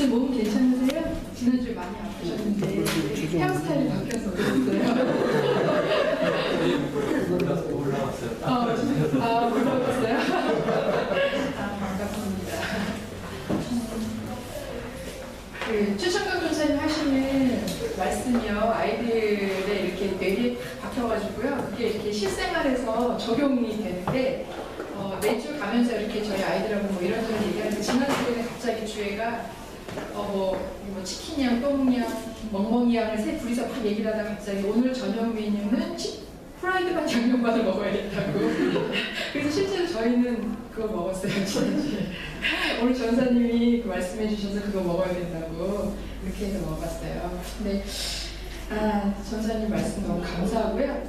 선생님 몸 괜찮으세요? 지난주에 많이 아프셨는데 헤어스타일이 바뀌어서 그랬어요. 올라왔어요. 올라왔어요? 반갑습니다. 그 최천강 교사님 하시는 말씀이요, 아이들의 이렇게 뇌에 박혀가지고요, 그게 이렇게 실생활에서 적용이 되는데, 매주 가면서 이렇게 저희 아이들하고 뭐 이런저런 얘기하는데, 지난주에는 갑자기 주애가 뭐 치킨양, 똥양, 멍멍이양을 세 둘이서 막 얘기를 하다가 갑자기 오늘 저녁 메뉴는 프라이드반 양념반을 먹어야겠다고. 그래서 실제로 저희는 그거 먹었어요, 지난주에. 오늘 전사님이 그 말씀해 주셔서 그거 먹어야 된다고 이렇게 해서 먹어봤어요. 근데 전사님 말씀 너무 감사하고요.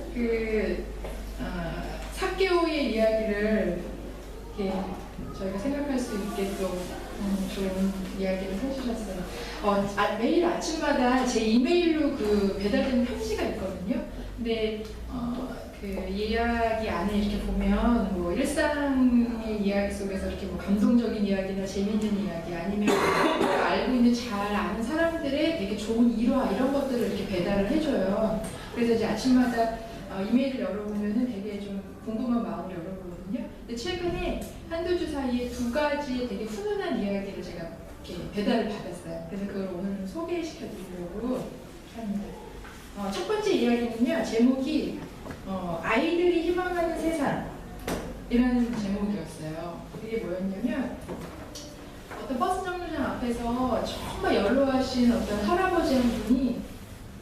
사케오의 이야기를 이렇게 저희가 생각할 수 있게끔 좋은 이야기를 해주셨어요. 매일 아침마다 제 이메일로 그 배달되는 편지가 있거든요. 근데 그 이야기 안에 이렇게 보면 뭐 일상의 이야기 속에서 이렇게 뭐 감동적인 이야기나 재미있는 이야기, 아니면 알고 있는 잘 아는 사람들의 되게 좋은 일화 이런 것들을 이렇게 배달을 해줘요. 그래서 이제 아침마다 이메일을 열어보면은 되게 좀 궁금한 마음으로 열어보거든요. 근데 최근에 한두 주 사이에 두 가지의 되게 훈훈한 이야기를 제가 이렇게 배달을 받았어요. 그래서 그걸 오늘 소개시켜 드리려고 합니다. 첫 번째 이야기는요, 제목이 아이들이 희망하는 세상 이라는 제목이었어요. 이게 뭐였냐면, 어떤 버스 정류장 앞에서 정말 연로하신 어떤 할아버지 한 분이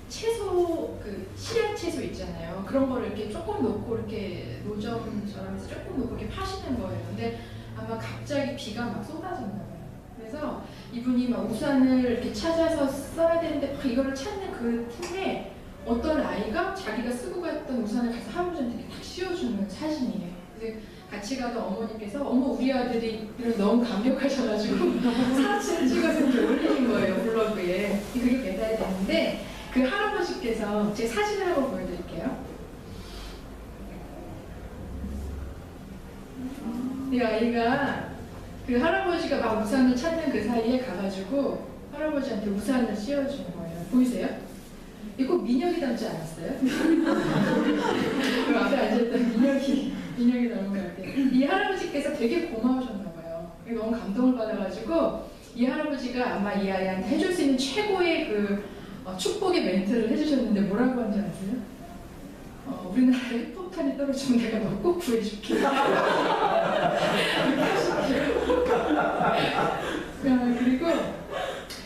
채소, 씨앗 채소 있잖아요. 그런 거를 이렇게 조금 놓고 이렇게 노점처럼 해서 조금 놓고 이렇게 파시는 거예요. 근데 아마 갑자기 비가 막 쏟아졌나 봐요. 그래서 이분이 막 우산을 이렇게 찾아서 써야 되는데 막 이거를 찾는 그 틈에 어떤 아이가 자기가 쓰고 갔던 우산을 가서 할아버지한테 이렇게 딱 씌워주는 사진이에요. 그래서 같이 가던 어머니께서 우리 아들이 이런 너무 감격하셔가지고 사진을 찍어서 이렇게 올리신 거예요, 블로그에. 그게 배달이 됐는데 그 할아버지께서 제 사진을 한번 보여드릴게요. 이 아이가 그 할아버지가 막 우산을 찾는 그 사이에 가가지고 할아버지한테 우산을 씌워주는 거예요. 보이세요? 이거 꼭 민혁이 닮지 않았어요? 그 앞에 앉아있던 민혁이 닮은 것 같아요. 이 할아버지께서 되게 고마우셨나 봐요. 너무 감동을 받아가지고 이 할아버지가 아마 이 아이한테 해줄 수 있는 최고의 축복의 멘트를 해주셨는데 뭐라고 한지 아세요? 우리나라에 핵폭탄이 떨어지면 내가 너 꼭 구해줄게. 그리고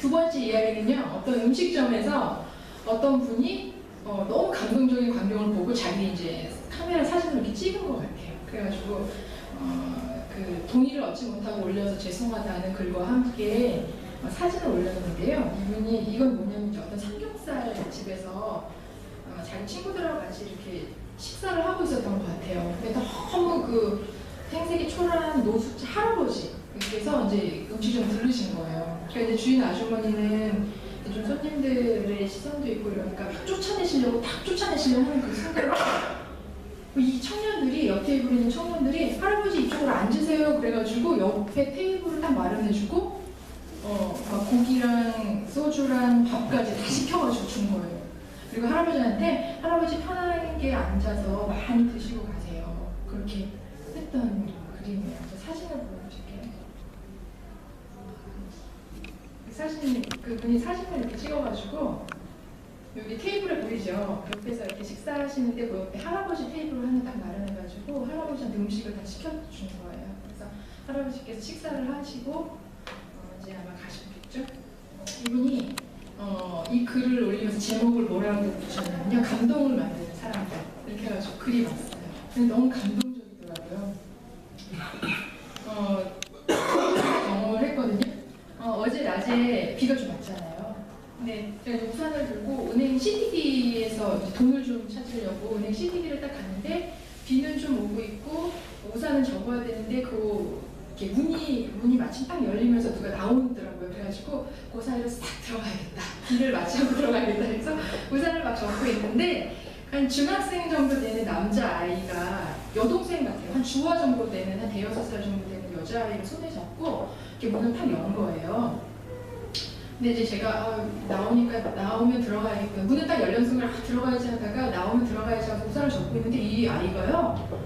두 번째 이야기는요, 어떤 음식점에서 어떤 분이 너무 감동적인 광경을 보고 자기 이제 카메라 사진을 이렇게 찍은 것 같아요. 그래가지고 그 동의를 얻지 못하고 올려서 죄송하다는 글과 함께 사진을 올렸는데요. 이분이 이건 뭐냐면 이제 어떤 삼겹살 집에서 자기 친구들하고 같이 이렇게 식사를 하고 있었던 것 같아요. 근데 너무 그 생색이 초라한 노숙자 할아버지께서 이제 음식점 들르신 거예요. 그러니까 이제 주인 아주머니는 좀 손님들의 시선도 있고 이러니까 막 쫓아내시려고 하는 그 순간 이 청년들이, 옆 테이블에 있는 청년들이 할아버지 이쪽으로 앉으세요 그래가지고 옆에 테이블을 딱 마련해주고 막 고기랑 소주랑 밥까지 다 시켜가지고 준 거예요. 그리고 할아버지한테 할아버지 편하게 앉아서 많이 드시고 가세요. 그렇게 했던 그림이에요. 사진을 보여드릴게요. 그분이 사진을 이렇게 찍어가지고 여기 테이블에 보이죠? 옆에서 이렇게 식사하시는데 그 옆에 할아버지 테이블을 하나 딱 마련해가지고 할아버지한테 음식을 다 시켜준 거예요. 그래서 할아버지께서 식사를 하시고 이제 아마 가셨겠죠? 이분이 이 글을 올리면서 제목을 뭐라고 붙였냐면요, 감동을 만드는 사람들 이렇게 해가지고 글이 왔어요. 근데 너무 감동적이더라고요. 경험을 했거든요. 어제 낮에 비가 좀 왔잖아요. 근데 제가 우산을 들고 은행 CD기에서 돈을 좀 찾으려고 은행 CD기를 딱 갔는데 비는 좀 오고 있고 우산은 접어야 되는데 이렇게 문이 마침 딱 열리면서 누가 나오더라고요. 그래가지고 그 사이로 싹 들어가야겠다. 비를 맞이하고 들어가야겠다 해서 우산을 막 접고 있는데 한 중학생 정도 되는 남자아이가 여동생 같아요. 한 주화 정도 되는 한 대여섯 살 정도 되는 여자아이를 손에 잡고 이렇게 문을 탁 연 거예요. 근데 이제 제가 나오니까 나오면 들어가야겠구나. 문을 딱 열린 순간 들어가야지 하다가 나오면 들어가야지 하고 우산을 접고 있는데 이 아이가요.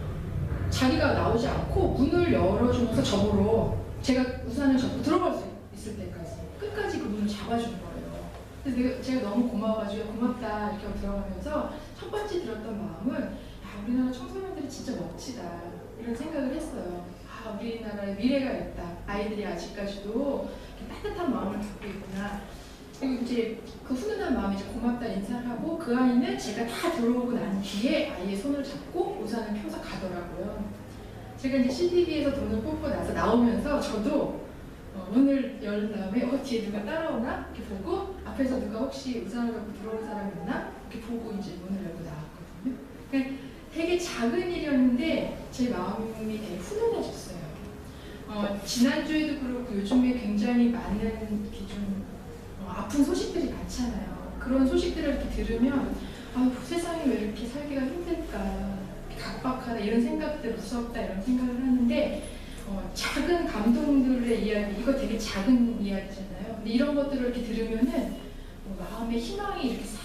자기가 나오지 않고 문을 열어주면서 저보러 제가 우산을 접고 들어갈 수 있을 때까지 끝까지 그 문을 잡아준 거예요. 그래서 제가 너무 고마워가지고 고맙다 이렇게 하고 들어가면서 첫 번째 들었던 마음은 야, 우리나라 청소년들이 진짜 멋지다 이런 생각을 했어요. 아, 우리나라에 미래가 있다. 아이들이 아직까지도 따뜻한 마음을 갖고 있구나. 그리고 이제 그 훈훈한 마음에 이제 고맙다 인사를 하고 그 아이는 제가 다 들어오고 난 뒤에 아이의 손을 잡고 우산을 펴서 가더라고요. 제가 이제 CDB에서 돈을 뽑고 나서 나오면서 저도 문을 열 다음에 뒤에 누가 따라오나 이렇게 보고 앞에서 누가 혹시 우산을 갖고 들어온 사람 있나 이렇게 보고 이제 문을 열고 나왔거든요. 그러니까 되게 작은 일이었는데 제 마음이 되게 훈훈해졌어요. 지난주에도 그렇고 요즘에 굉장히 많은 좀 아픈 소식들이 많잖아요. 그런 소식들을 이렇게 들으면 세상에 왜 이렇게 살기가 힘들까, 각박하다 이런 생각들, 무섭다 이런 생각을 하는데 작은 감동들의 이야기, 이거 되게 작은 이야기잖아요. 근데 이런 것들을 이렇게 들으면은 마음에 희망이 이렇게 싹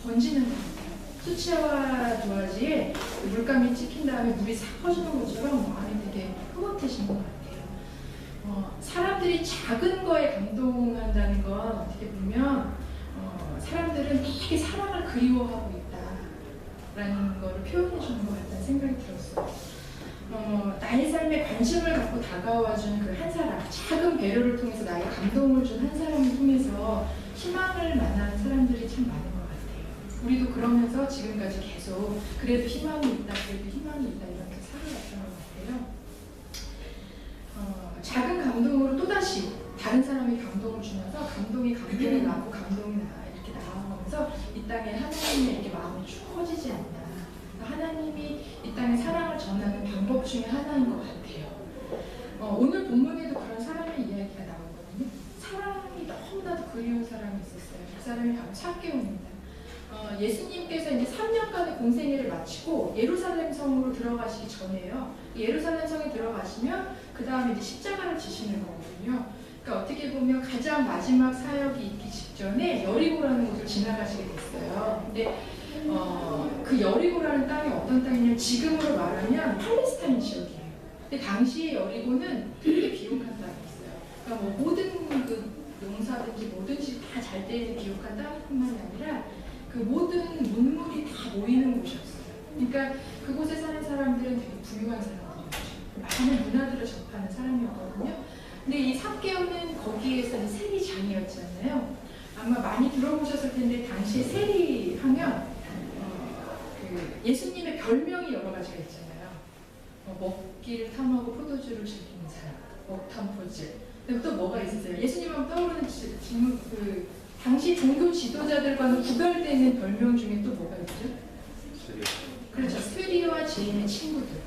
번지는 것 같아요. 수채화 도화지에 물감이 찍힌 다음에 물이 싹 퍼지는 것처럼 마음이 되게 흐뭇해지는 것 같아요. 사람들이 작은 거에 감동한다는 건 어떻게 보면 사람들은 되게 사랑을 그리워하고 있다라는 거를 표현해 주는 것 같다는 생각이 들었어요. 나의 삶에 관심을 갖고 다가와주는 그 한 사람, 작은 배려를 통해서 나에게 감동을 준 한 사람을 통해서 희망을 만나는 사람들이 참 많은 것 같아요. 우리도 그러면서 지금까지 계속 그래도 희망이 있다, 그래도 희망이 있다 이렇게 살아왔던 것 같아요. 작은 감동으로 또다시 다른 사람이 감동을 주면서 감동이 감동이 나고 감동이 이렇게 나아가면서 이 땅에 하나님의 이렇게 마음이 추워지지 않나. 하나님이 이 땅에 사랑을 전하는 방법 중에 하나인 것 같아요. 오늘 본문에도 그런 사람의 이야기가 나오거든요. 사람이 너무나도 그리운 사람이 있었어요. 그 사람이 바로 삭개오입니다. 예수님께서 이제 3년간의 공생애를 마치고 예루살렘 성으로 들어가시기 전에요. 예루살렘 성에 들어가시면 그 다음에 이제 십자가를 지시는 거거든요. 그러니까 어떻게 보면 가장 마지막 사역이 있기 직전에 여리고라는 곳을 지나가시게 됐어요. 근데 그 여리고라는 땅이 어떤 땅이냐면 지금으로 말하면 팔레스타인 지역이에요. 근데 당시에 여리고는 되게 비옥한 땅이었어요. 그러니까 뭐 모든 그 농사든지 뭐든지 다 잘 되는 비옥한 땅뿐만이 아니라 그 모든 문물이 다 모이는 곳이었어요. 그러니까 그곳에 사는 사람들은 되게 부유한 사람들이었죠. 많은 문화들을 접하는 사람이었거든요. 근데 이 삭개오는 거기에서 세리장이었잖아요. 아마 많이 들어보셨을 텐데 당시에 세리하면 그 예수님의 별명이 여러 가지가 있잖아요. 먹기를 탐하고 포도주를 즐기는 사람, 먹탐포질. 근데 또 뭐가 있었어요? 예수님하고 떠오르는 그 당시 종교 지도자들과는 구별되는 별명 중에 또 뭐가 있죠? 그렇죠. 세리와 죄인의 친구들.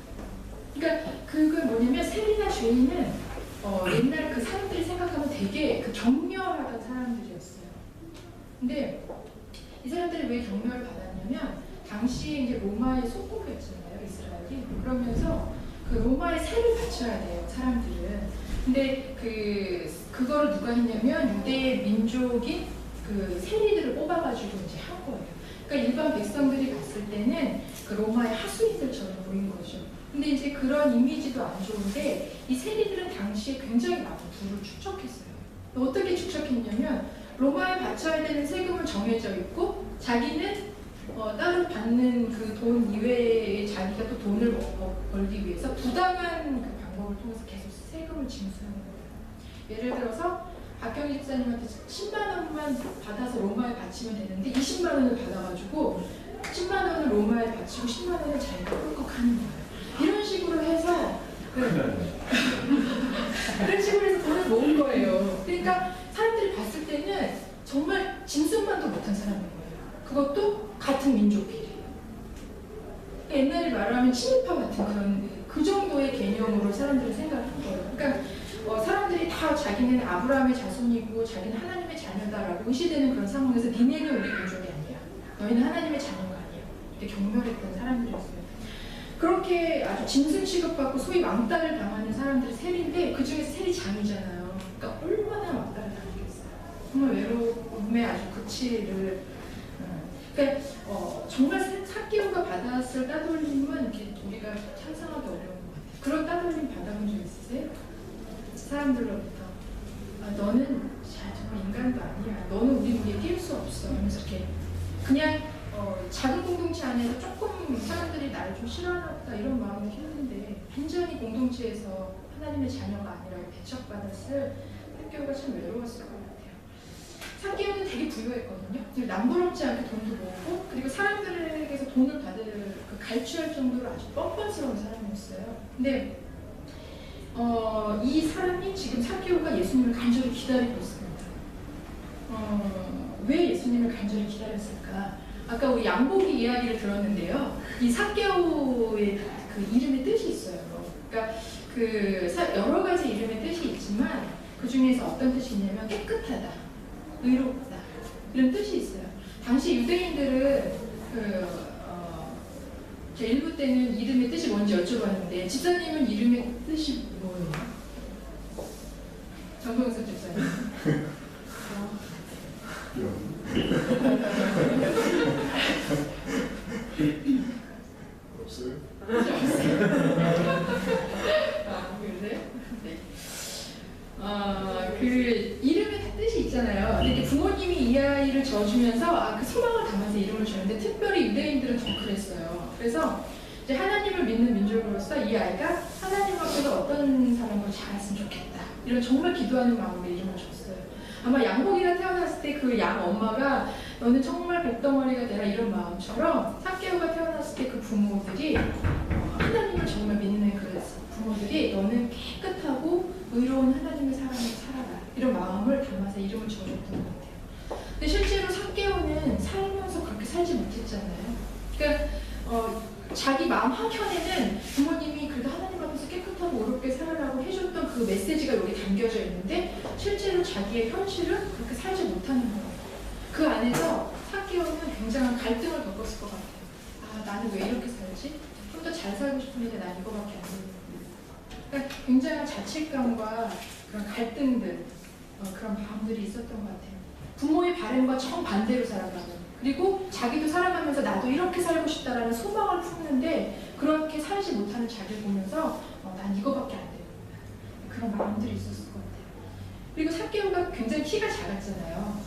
그러니까 그건 뭐냐면 세리나 죄인은 옛날 그 사람들이 생각하면 되게 그 경멸하던 사람들이었어요. 근데 이 사람들이 왜 경멸을 받았냐면 당시에 이제 로마의 속국이었잖아요, 이스라엘이. 그러면서 그 로마의 세를 바쳐야 돼요, 사람들은. 근데 그거를 누가 했냐면 유대 민족인 그 세리들을 뽑아가지고 이제 한 거예요. 그러니까 일반 백성들이 봤을 때는 그 로마의 하수인들처럼 보인 거죠. 근데 이제 그런 이미지도 안 좋은데 이 세리들은 당시에 굉장히 많은 부를 축적했어요. 어떻게 축적했냐면 로마에 바쳐야 되는 세금은 정해져 있고 자기는 따로 받는 그 돈 이외에 자기가 또 돈을 벌기 위해서 부당한 그 방법을 통해서 계속 세금을 징수하는 거예요. 예를 들어서 박경희 집사님한테 10만 원만 받아서 로마에 바치면 되는데 20만 원을 받아가지고 10만 원을 로마에 바치고 10만 원을 자기가 꿀꺽하는 거예요. 이런 식으로 해서 그런 식으로 해서 돈을 모은 거예요. 그러니까 사람들이 봤을 때는 정말 짐승만도 못한 사람인 거예요. 그것도 같은 민족끼리. 옛날에 말하면 친일파 같은 그런 그 정도의 개념으로 사람들이 생각한 거예요. 그러니까 사람들이 다 자기는 아브라함의 자손이고 자기는 하나님의 자녀다라고 의시되는 그런 상황에서 니네는 우리 민족이 아니야. 너희는 하나님의 자녀가 아니야. 이렇게 경멸했던 사람들이었어요. 그렇게 아주 짐승 취급받고 소위 왕따를 당하는 사람들이 세리인데 그 중에서 세리장이잖아요. 그러니까 얼마나 왕따를 당했겠어요. 정말 외로움의 아주 극치를 그러니까 정말 삭개오가 받았을 따돌림은 이렇게 우리가 상상하기 어려운 것 같아요. 그런 따돌림 받아본 적 있으세요? 사람들로부터 너는 정말 인간도 아니야. 너는 우리 위에 낄 수 없어. 하면서 이렇게 그냥 작은 공동체 안에서 조금 사람들이 나를 좀 싫어하나 보다 이런 마음이 힘든데 완전히 공동체에서 하나님의 자녀가 아니라고 배척받았을 삭개오가 참 외로웠을 것 같아요. 삭개오는 되게 부유했거든요. 남부럽지 않게 돈도 모으고 그리고 사람들에게서 돈을 갈취할 정도로 아주 뻔뻔스러운 사람이었어요. 근데 이 사람이 지금 삭개오가 예수님을 간절히 기다리고 있습니다. 왜 예수님을 간절히 기다렸을까? 아까 우리 양복이 이야기를 들었는데요. 이 삭개오의 그 이름의 뜻이 있어요. 그러니까 여러 가지 이름의 뜻이 있지만 그 중에서 어떤 뜻이 있냐면 깨끗하다, 의롭다 이런 뜻이 있어요. 당시 유대인들은 제 일부 때는 이름의 뜻이 뭔지 여쭤봤는데 집사님은 이름의 뜻이 뭐예요? 정동석 집사님. 없어요? 그 이름에 다 뜻이 있잖아요. 이렇게 부모님이 이 아이를 져주면서 그 소망을 담아서 이름을 주는데 특별히 유대인들은 더 그랬어요. 그래서 이제 하나님을 믿는 민족으로서 이 아이가 하나님 앞에서 어떤 사람으로 자랐으면 좋겠다. 이런 정말 기도하는 마음으로 이름을 줬어요. 아마 양복이가 태어났을 때 그 양 엄마가 너는 정말 백덩어리가 되라 이런 마음처럼 삭개오가 태어났을 때 그 부모들이 하나님을 정말 믿는 그 부모들이 너는 깨끗하고 의로운 하나님의 사람을 살아라 이런 마음을 담아서 이름을 지어줬던 것 같아요. 근데 실제로 삭개오는 살면서 그렇게 살지 못했잖아요. 그러니까 자기 마음 한켠에는 부모님이 그래도 하나님 앞에서 깨끗하고 의롭게 살아라고 해줬던 그 메시지가 여기 담겨져 있는데 실제로 자기의 현실은 그렇게 살지 못하는 것 같아요. 그 안에서 삭개오는 굉장한 갈등을 겪었을 것 같아요. 나는 왜 이렇게 살지? 좀 더 잘 살고 싶은데 난 이거밖에 안 되는. 그러니까 굉장한 자책감과 그런 갈등들, 그런 마음들이 있었던 것 같아요. 부모의 바람과 정반대로 살아가고 그리고 자기도 살아가면서 나도 이렇게 살고 싶다라는 소망을 품는데 그렇게 살지 못하는 자기를 보면서 난 이거밖에 안 되는 그런 마음들이 있었을 것 같아요. 그리고 삭개오가 굉장히 키가 작았잖아요.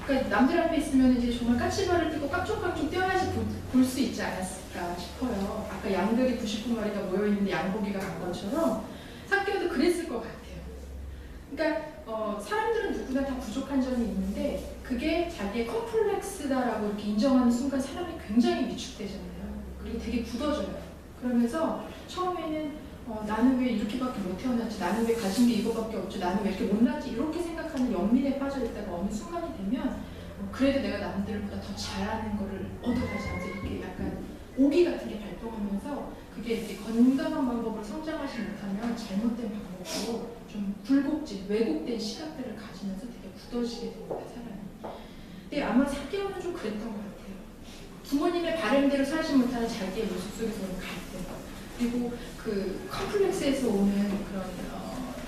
그러니까 남들 앞에 있으면 이제 정말 까치발을 띄고 깍종깍종 뛰어야지 볼 수 있지 않았을까 싶어요. 아까 양들이 99마리가 모여있는데 양고기가 간 것처럼 삭개오도 그랬을 것 같아요. 그러니까 사람들은 누구나 다 부족한 점이 있는데 그게 자기의 컴플렉스다라고 이렇게 인정하는 순간 사람이 굉장히 위축되잖아요. 그리고 되게 굳어져요. 그러면서 처음에는 나는 왜 이렇게밖에 못 태어났지? 나는 왜 가진 게 이거밖에 없지? 나는 왜 이렇게 못났지? 이렇게 생각하는 연민에 빠져있다가 어느 순간이 되면 그래도 내가 남들보다 더 잘하는 거를 얻어가지 않아서 이렇게 약간 오기 같은 게 발동하면서 그게 이렇게 건강한 방법으로 성장하지 못하면 잘못된 방법으로 좀 굴곡진, 왜곡된 시각들을 가지면서 되게 굳어지게 됩니다, 사람이. 근데 아마 삭개오는 좀 그랬던 것 같아요. 부모님의 바람대로 살지 못하는 자기의 모습 속에서 오는 갈등. 그리고 그 컴플렉스에서 오는 그런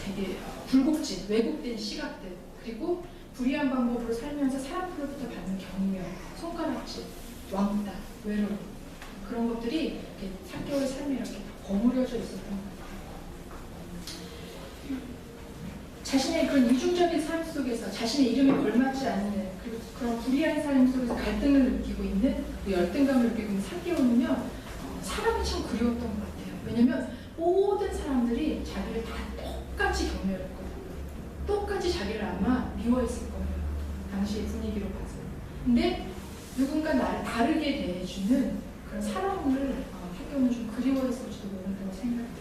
되게 굴곡진, 왜곡된 시각들. 그리고 불의한 방법으로 살면서 사람들로부터 받는 경멸, 손가락질, 왕따, 외로움. 그런 것들이 삭개오의 삶에 이렇게 버무려져 있었던 것 같아요. 자신의 그런 이중적인 삶 속에서 자신의 이름에 걸맞지 않는 그리고 그런 불의한 삶 속에서 갈등을 느끼고 있는 그 열등감을 느끼고 있는 삭개오는요 사람이 참 그리웠던 것 같아요. 왜냐면 모든 사람들이 자기를 다 똑같이 경멸했거든요. 똑같이 자기를 아마 미워했을 거예요. 당시의 분위기로 봐서. 근데 누군가 나를 다르게 대해주는 그런 사랑을 삭개오는 좀 그리워했을지도 모른다고 생각해요.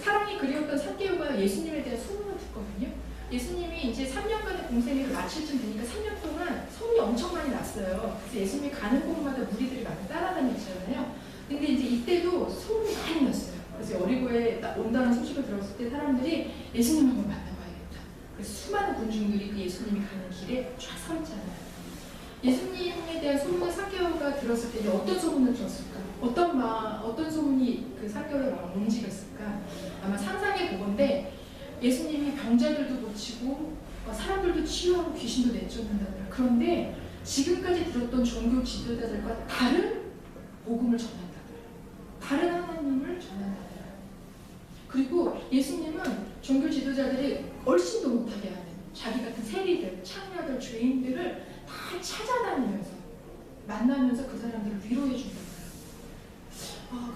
사랑이 그리웠던 삭개오가 예수님에 대한 소문을 듣거든요. 예수님이 이제 3년간의 공생애를 마칠 쯤 되니까 3년 동안 소문이 엄청 많이 났어요. 그래서 예수님이 가는 곳마다 무리들이 많이 따라다녔잖아요. 근데 이제 이때도 소문이 많이 났어요. 그래서 여리고에 온다는 소식을 들었을 때 사람들이 예수님 한번 만나봐야겠다. 그래서 수많은 군중들이 그 예수님이 가는 길에 쫙 서 있잖아요. 예수님에 대한 소문을 삭개오가 들었을 때 어떤 소문을 들었을까? 어떤 소문이 그 삭개오의 마음을 움직였을까? 아마 상상해 보건데 예수님이 병자들도 고치고 사람들도 치유하고 귀신도 내쫓는다더라. 그런데 지금까지 들었던 종교 지도자들과 다른 복음을 전한다더라. 다른 하나님을 전한다더라. 그리고 예수님은 종교 지도자들이 얼씬도 못하게 하는 자기 같은 세리들, 창녀들, 죄인들을 다 찾아다니면서 만나면서 그 사람들을 위로해 준다고요.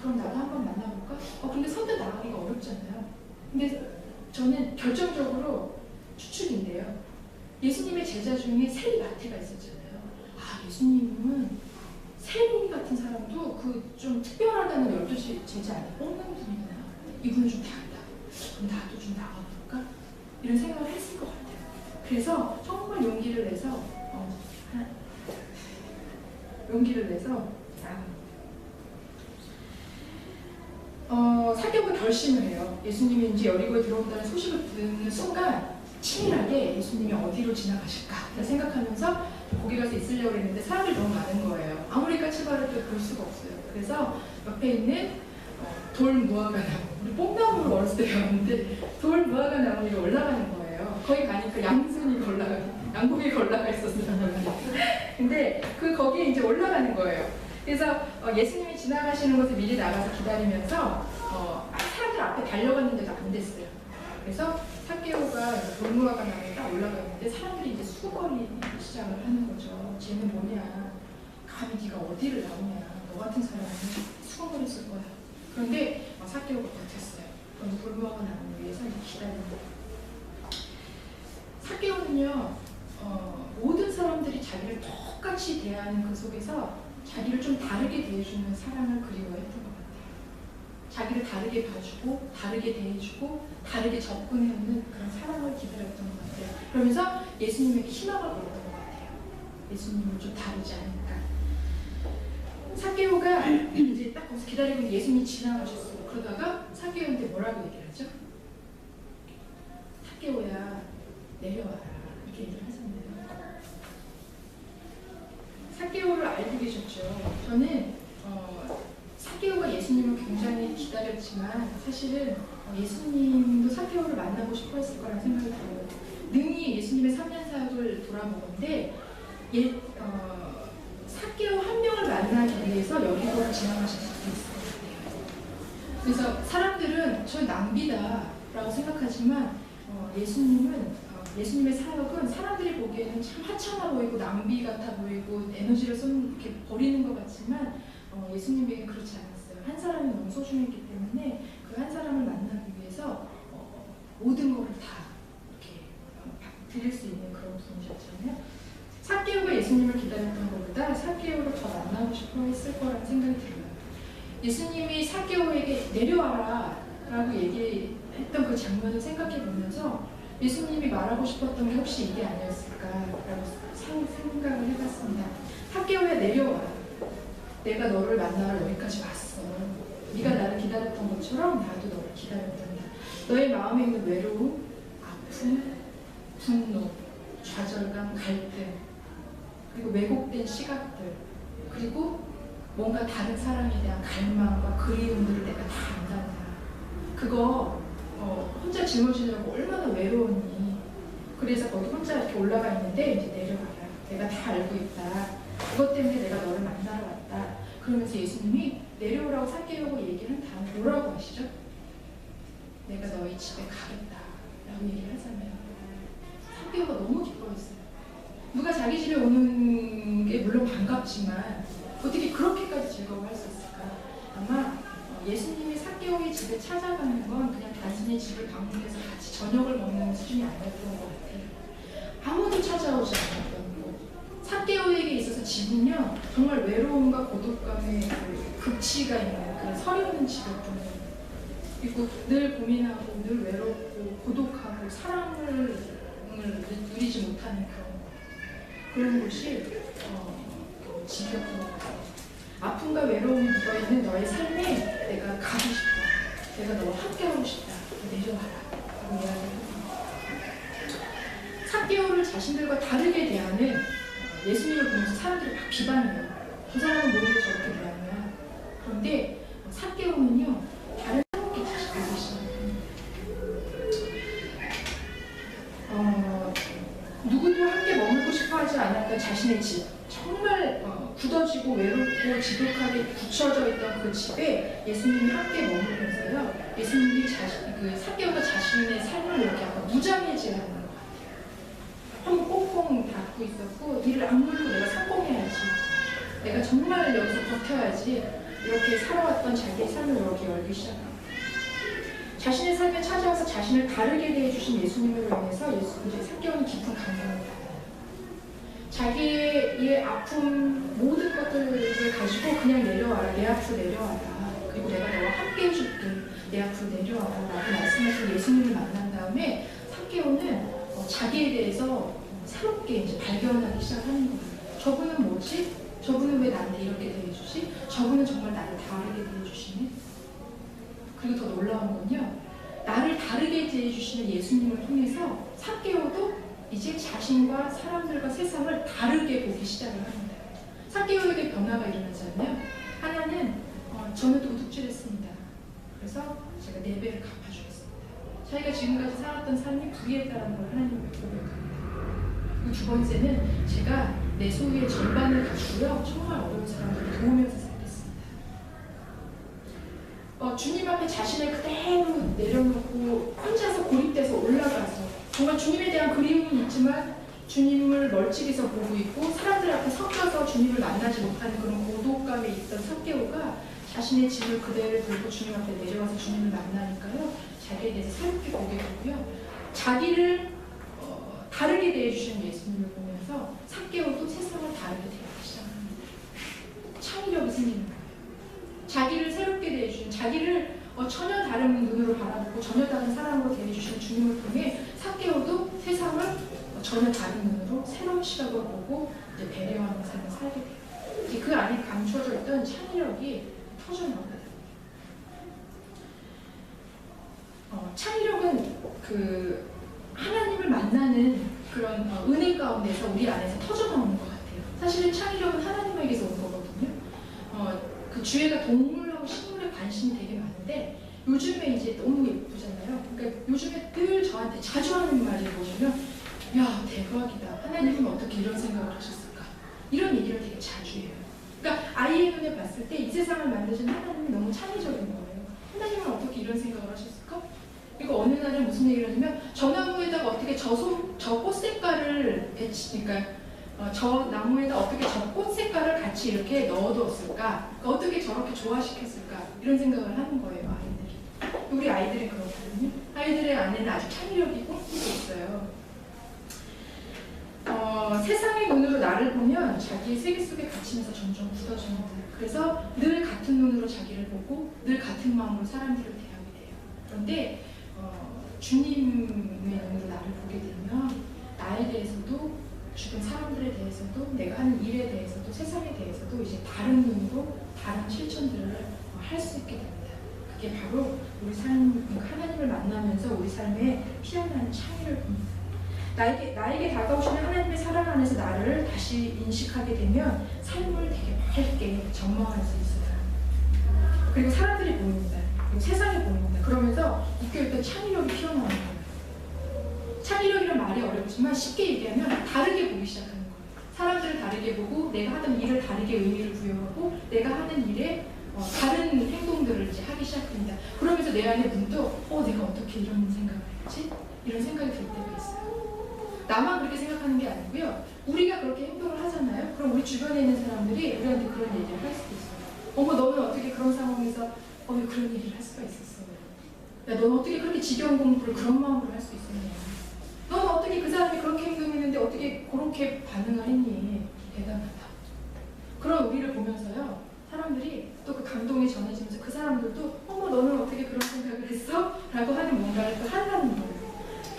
그럼 나도 한번 만나볼까? 근데 선뜻 나가기가 어렵잖아요. 근데 저는 결정적으로 추측인데요. 예수님의 제자 중에 세리 마태가 있었잖아요. 예수님은 세리 같은 사람도 그 좀 특별하다는 12 제자 안에 뽑는 분이구나. 이분은 좀 다르다. 그럼 나도 좀 나가볼까? 이런 생각을 했을 것 같아요. 그래서 정말 용기를 내서 사격을 결심을 해요. 예수님이 이제 여리고에 들어온다는 소식을 듣는 순간 치밀하게 예수님이 어디로 지나가실까 생각하면서 거기 가서 있으려고 했는데 사람들이 너무 많은 거예요. 아무리 까치발을 또 볼 수가 없어요. 그래서 옆에 있는 돌 무화과 나무, 우리 뽕나무를 어렸을 때 배웠는데 돌 무화과 나무 위로 올라가는 거예요. 거기 가니까 양고기가 올라가 있었어요. 근데 거기에 이제 올라가는 거예요. 그래서 예수님이 지나가시는 곳에 미리 나가서 기다리면서 사람들 앞에 달려갔는데도 안 됐어요. 그래서 삭개오가 돌무화과 나무에 딱 올라가 있는데 사람들이 이제 수거리기 시작을 하는 거죠. 쟤는 뭐냐? 감히 네가 어디를 나오냐? 너 같은 사람은 수거거렸을 거야. 그런데 삭개오가 버텼어요. 그럼 돌무화과 나무 위에서 기다립니다. 삭개오는요, 모든 사람들이 자기를 똑같이 대하는 그 속에서 자기를 좀 다르게 대해주는 사랑을 그리워했던 것 같아요. 자기를 다르게 봐주고, 다르게 대해주고, 다르게 접근해오는 그런 사랑을 기다렸던 것 같아요. 그러면서 예수님에게 희망을 걸었던 것 같아요. 예수님은 좀 다르지 않을까. 삭개오가 이제 딱 거기서 기다리고 있는 예수님이 지나가셨어요. 그러다가 삭개오한테 뭐라고 얘기를 하죠? 삭개오야, 내려와라. 이렇게 얘기를 하잖아요. 삭개오를 알고 계셨죠. 저는 삭개오가 예수님을 굉장히 기다렸지만 사실은 예수님도 삭개오를 만나고 싶어 했을 거라는 생각이 들어요. 능히 예수님의 3년 사역을 돌아보건데 삭개오 한 명을 만나기 위해서 여리고를 지나가실 수도 있을 것 같아요. 그래서 사람들은 저 낭비다 라고 생각하지만 예수님의 사역은 사람들이 보기에는 참 하찮아 보이고 낭비 같아 보이고 에너지를 이렇게 버리는 것 같지만 예수님에게는 그렇지 않았어요. 한 사람이 너무 소중했기 때문에 그 한 사람을 만나기 위해서 모든 것을 다 이렇게 드릴 수 있는 그런 분이셨잖아요. 삭개오가 예수님을 기다렸던 것보다 삭개오를 더 만나고 싶어 했을 거라는 생각이 들어요. 예수님이 삭개오에게 내려와라 라고 얘기했던 그 장면을 생각해 보면서 예수님이 말하고 싶었던 게 혹시 이게 아니었을까라고 생각을 해봤습니다. 삭개오야, 내려와. 내가 너를 만나러 여기까지 왔어. 네가 나를 기다렸던 것처럼 나도 너를 기다렸단다. 너의 마음에 있는 외로움, 아픔, 분노, 좌절감, 갈등, 그리고 왜곡된 시각들, 그리고 뭔가 다른 사람에 대한 갈망과 그리움들을 내가 다 안단다. 그거 혼자 짊어지느라고 얼마나 외로웠니. 그래서 거기 혼자 이렇게 올라가 있는데 이제 내려가라. 내가 다 알고 있다. 그것 때문에 내가 너를 만나러 왔다. 그러면서 예수님이 내려오라고 삭개오고 얘기를 한 다음에 뭐라고 하시죠? 내가 너희 집에 가겠다 라고 얘기를 하잖아요. 삭개오가 너무 기뻐했어요. 누가 자기 집에 오는 게 물론 반갑지만 어떻게 그렇게까지 즐거워할 수 있을까? 아마 예수님이 삭개오의 집에 찾아가는 건 그냥 단순히 집을 방문해서 같이 저녁을 먹는 수준이 아니었던 것 같아요. 아무도 찾아오지 않았던 곳. 삭개오에게 있어서 집은요, 정말 외로움과 고독감의 그 극치가 있는 그런 서리없는 집이었던 거예요. 그리고 늘 고민하고 늘 외롭고 고독하고 사랑을 누리지 못하는 그런 곳이 집이었던 것 같아요. 아픔과 외로움이 묻어있는 너의 삶에 내가 가고 싶다. 내가 너와 함께하고 싶다. 내려와라. 라고 이야기합니다. 삭개오를 자신들과 다르게 대하는 예수님을 보면서 사람들이 막 비방해요. 저 사람은 뭔데 저렇게 대하냐. 그런데 삭개오는요, 다른 사람께 다시 보기 시작합니다. 자신의 집, 정말 굳어지고 외롭고 지독하게 굳혀져 있던 그 집에 예수님이 함께 머물면서요. 예수님이 그 사개오가 자신의 삶을 이렇게 약간 무장해지라는 것 같아요. 한번 꽁꽁 닫고 있었고 이를 악물고 내가 성공해야지. 내가 정말 여기서 버텨야지. 이렇게 살아왔던 자기의 삶을 이렇게 열기 시작합니다. 자신의 삶에 찾아와서 자신을 다르게 대해주신 예수님으로 인해서 이제 사개오는 깊은 감동을 받아요. 자기의 아픔 모든 것들을 가지고 그냥 내려와라. 내 앞으로 내려와라. 그리고 내가 너와 함께 해줄게. 내 앞으로 내려와라. 라고 말씀하신 예수님을 만난 다음에 사개오는 자기에 대해서 새롭게 이제 발견하기 시작하는 거예요. 저분은 뭐지? 저분은 왜 나한테 이렇게 대해주지? 저분은 정말 나를 다르게 대해주시네? 그리고 더 놀라운 건요. 나를 다르게 대해주시는 예수님을 통해서 사개오도 이제 자신과 사람들과 세상을 다르게 보기 시작을 합니다. 사개오에게 변화가 일어나잖아요. 하나는 저는 도둑질했습니다. 그래서 제가 4배를 갚아주겠습니다. 자기가 지금까지 살았던 삶이 불의했다는 걸 하나님께 고백합니다. 그리고 두 번째는 제가 내 소유의 절반을 가지고요. 정말 어려운 사람들을 도우면서 살겠습니다. 주님 앞에 자신을 그대로 내려놓고 혼자서 고립돼서 올라가서 정말 주님에 대한 그리움은 있지만 주님을 멀찍이서 보고 있고 사람들 앞에 섞여서 주님을 만나지 못하는 그런 고독감에 있던 사개오가 자신의 짐을 그대로 들고 주님 앞에 내려와서 주님을 만나니까요. 자기에 대해서 새롭게 보게 되고요. 자기를 다르게 대해주시는 예수님을 보면서 사개오도 세상을 다르게 대하기 시작합니다. 창의력이 생기는 거예요. 자기를 새롭게 대해주신, 자기를 전혀 다른 눈으로 바라보고 전혀 다른 사람으로 대해주신 주님을 통해 사개오도 세상을 전혀 다른 눈으로 새로운 시각으로 보고 이제 배려하는 삶을 살게 돼요. 이제 그 안에 감추어져 있던 창의력이 터져나옵니다. 창의력은 그 하나님을 만나는 그런 은혜 가운데서 우리 안에서 터져나오는 것 같아요. 사실은 창의력은 하나님에게서 온 거거든요. 그 주애가 동물하고 식물에 관심이 되게 많은데 요즘에 이제 너무 예쁘잖아요. 그러니까 요즘에 늘 저한테 자주 하는 말이 뭐냐면 야 대박이다. 하나님은 어떻게 이런 생각을 하셨을까? 이런 얘기를 되게 자주 해요. 그러니까 아이의 눈에 봤을 때 이 세상을 만드신 하나님이 너무 창의적인 거예요. 하나님은 어떻게 이런 생각을 하셨을까? 그리고 어느 날은 무슨 얘기를 하냐면 저 나무에다가 어떻게 저 꽃 색깔을 그러니까 저 나무에다 어떻게 저 꽃 색깔을 같이 이렇게 넣어두었을까? 어떻게 저렇게 조화시켰을까? 이런 생각을 하는 거예요, 아이들이. 우리 아이들이 그렇거든요. 아이들의 안에는 아주 창의력이 꿈꾸고 있어요. 세상의 눈으로 나를 보면 자기의 세계 속에 갇히면서 점점 굳어집니다. 그래서 늘 같은 눈으로 자기를 보고 늘 같은 마음으로 사람들을 대하게 돼요. 그런데 주님의 눈으로 나를 보게 되면 나에 대해서도 주변 사람들에 대해서도 내가 하는 일에 대해서도 세상에 대해서도 이제 다른 눈으로 다른 실천들을 할 수 있게 됩니다. 그게 바로 우리 삶, 하나님을 만나면서 우리 삶에 피어나는 창의를 봅니다. 나에게 다가오시는 하나님의 사랑 안에서 나를 다시 인식하게 되면 삶을 되게 밝게 전망할 수 있어요. 그리고 사람들이 보입니다. 그리고 세상이 보입니다. 그러면서 웃겨있던 창의력이 피어나는 거예요. 창의력이란 말이 어렵지만 쉽게 얘기하면 다르게 보기 시작하는 거예요. 사람들을 다르게 보고 내가 하던 일을 다르게 의미를 부여하고 내가 하는 일에 다른 행동들을 이제 하기 시작합니다. 그러면서 내 안에 문득 내가 어떻게 이런 생각을 했지? 이런 생각이 들 때가 있어요. 나만 그렇게 생각하는 게 아니고요. 우리가 그렇게 행동을 하잖아요. 그럼 우리 주변에 있는 사람들이 우리한테 그런 얘기를 할 수도 있어요. 어머 너는 어떻게 그런 상황에서 왜 그런 얘기를 할 수가 있었어? 야 너는 어떻게 그렇게 지겨운 공부를 그런 마음으로 할 수 있었냐? 너는 어떻게 그 사람이 그렇게 행동했는데 어떻게 그렇게 반응을 했니? 대단하다. 그런 우리를 보면서요. 사람들이 또 그 감동이 전해지면서 그 사람들도 어머 너는 어떻게 그런 생각을 했어? 라고 하는 뭔가를 또 한다는 거예요.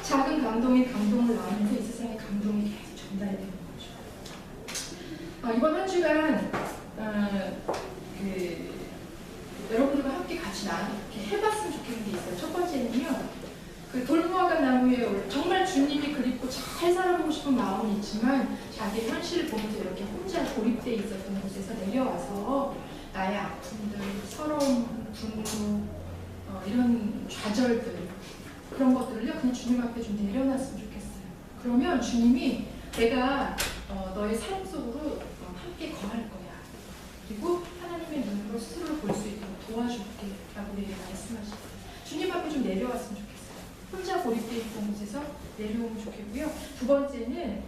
작은 감동이 감동을 낳으면서 이 세상에 감동이 계속 전달이 되는 거죠. 이번 한 주간 여러분들과 함께 같이 이렇게 해봤으면 좋겠는 게 있어요. 첫 번째는요. 그 돌무화과 나무에 정말 주님이 그립고 잘 살아보고 싶은 마음이 있지만 자기의 현실을 보면서 이렇게 혼자 고립되어 있었던 곳에서 내려와서 나의 아픔들, 서러움, 분노, 이런 좌절들 그런 것들을요 그냥 주님 앞에 좀 내려놨으면 좋겠어요. 그러면 주님이 내가 너의 삶 속으로 함께 거할 거야. 그리고 하나님의 눈으로 스스로를 볼 수 있도록 도와줄게 라고 우리에게 말씀하시고 주님 앞에 좀 내려왔으면 좋겠어요. 혼자 고립되어 있던 곳에서 내려오면 좋겠고요. 두 번째는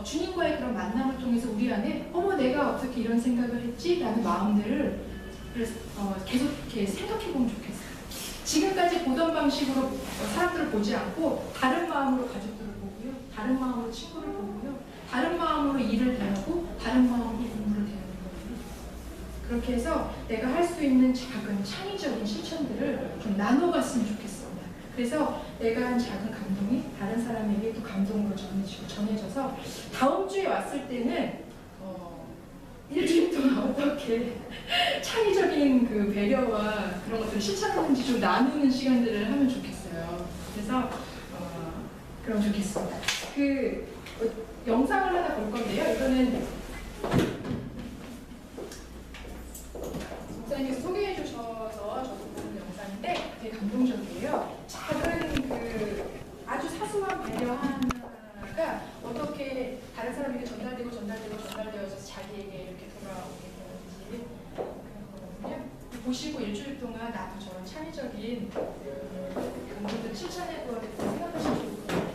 주님과의 그런 만남을 통해서 우리 안에 내가 어떻게 이런 생각을 했지? 라는 마음들을 계속 이렇게 생각해 보면 좋겠어요. 지금까지 보던 방식으로 사람들을 보지 않고 다른 마음으로 가족들을 보고요. 다른 마음으로 친구를 보고요. 다른 마음으로 일을 대하고 다른 마음으로 공부를 대하는 거예요. 그렇게 해서 내가 할 수 있는 작은 창의적인 실천들을 좀 나눠갔으면 좋겠습니다. 그래서 내가 한 작은 감동이 다른 사람에게 또 감동으로 전해져서 다음 주에 왔을 때는 일주일 동안 어떻게 창의적인 그 배려와 그런 것들을 실천하는지 좀 나누는 시간들을 하면 좋겠어요. 그래서 그럼 좋겠습니다. 영상을 하나 볼 건데요. 이거는 목사님께서 소개해 주셔서 저도 보는 영상인데 되게 감동적이에요. 작은 아주 사소한 배려 하나가 어떻게 다른 사람에게 전달되어서 자기에게 이렇게 돌아오게 되는지 그런 거거든요. 보시고 일주일 동안 나도 저런 창의적인 감동들을 실천해 보아야겠다 생각하시면 좋을 것 같아요.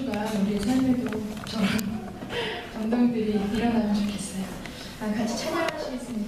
소중한 우리의 삶에도 저런 감동들이 일어나면 좋겠어요. 같이 찬양하시겠습니다.